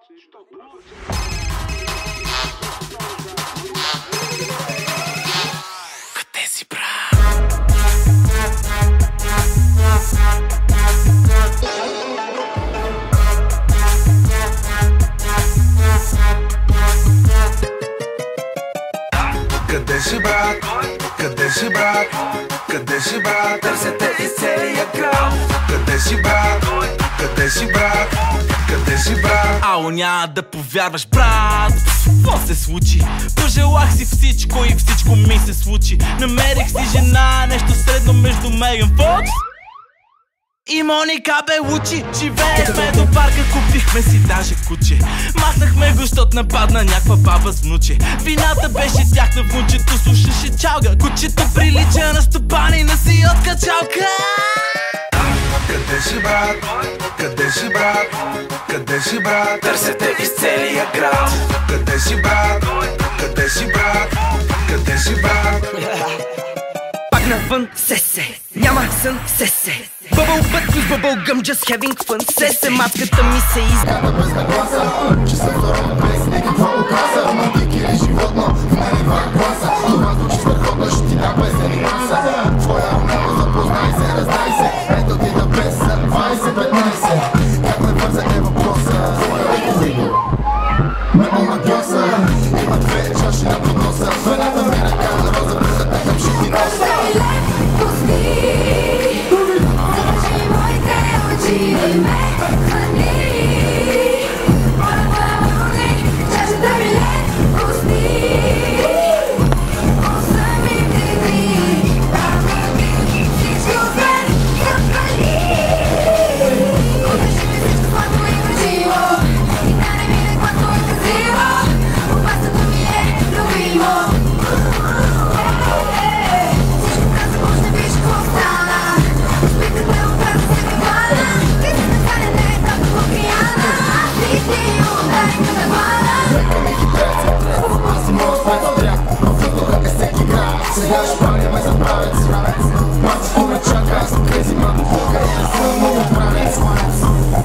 Къде си, брат? Къде си, брат? Къде си, брат? Къде си, брат? Търся те из целия град. Къде си, брат? Къде си, брат? Къде си, брат? Ало, няма да повярваш, брат. Какво се случи? Пожелах си всичко и всичко ми се случи. Намерих си жена, нещо средно между Меган Фокс и Моника Белучи. Живеехме до парка, купихме си даже куче. Махнахме го, щот нападна някаква баба с внуче. Вината беше тяхна, внучето слушаше чалга. Кучето прилича на стопанина си от качалка. Къде си, брат? Къде си, брат? Къде си, брат? Търся те из целия град. Къде си, брат? Къде си, брат? Къде си, брат? Пак навън, се, няма сън, се. Bubble butt with bubble gum, just having fun, се. Матката ми се изгада без нагласа, че съм второ без никаква оказа. Романтик или животно, в мен идва гласа. Това звучи страхотно, ще ти да без анимаса. Твоя романа, запознай се, раздай се. Ето ти да без 20-15. Как ме върза е въпроса. Ме омагиоса, има две чаши на подноса. В едната ми ръка на роза, другата към шити носа. Сега шпаня ме забравец. Мацко ме чака, аз съм крези ман. Аз съм много правец.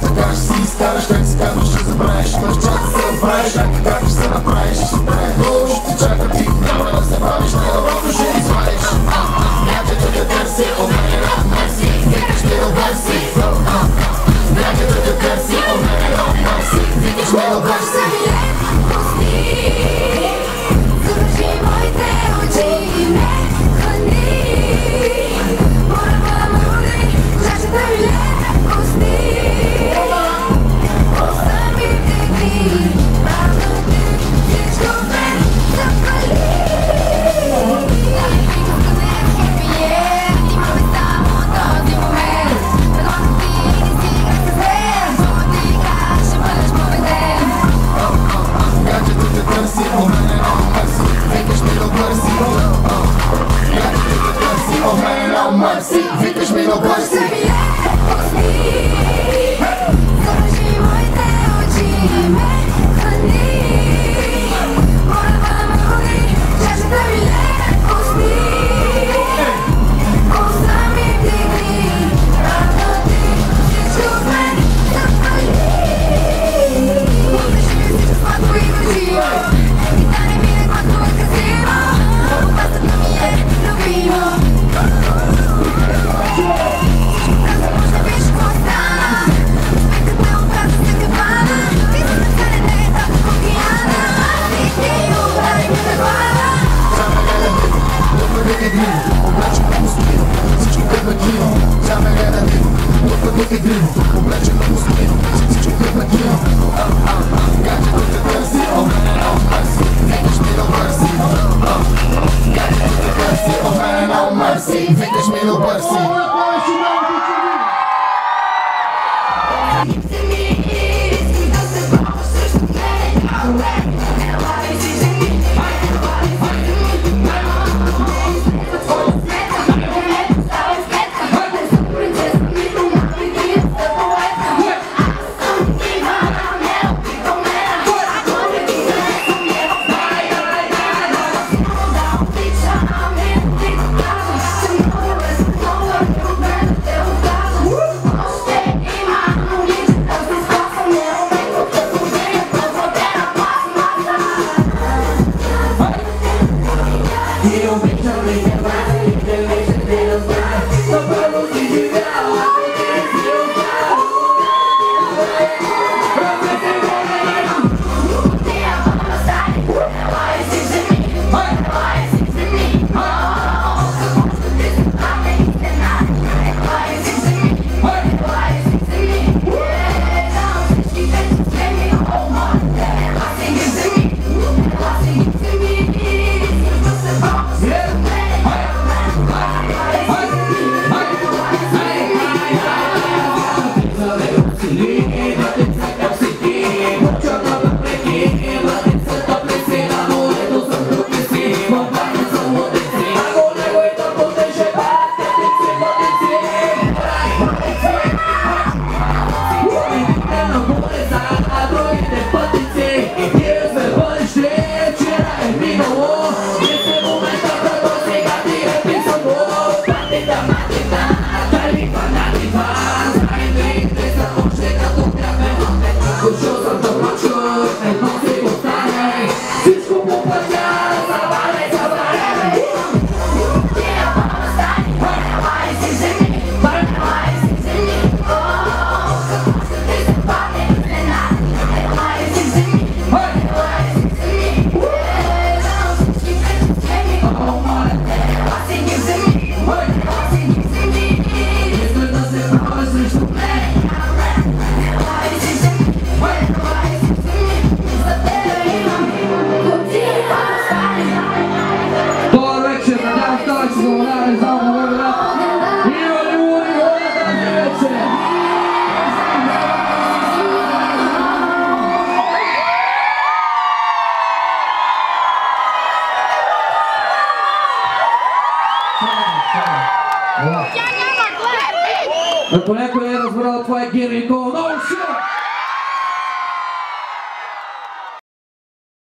Така ще си ставаш, как си казваш, ще забравиш. Мъж чака се забравиш, как ще се направиш. Ще ти чака ти, няма да се бавиш. Най-доброто ще извадиш. Някъде те търси, от мен рад мерси. Викаш ми да верси. Някъде те търси, от мен рад мерси. Викаш ми да верси. Пусти, Ако някой не е разбрал, това е Гери Никола. Много сила!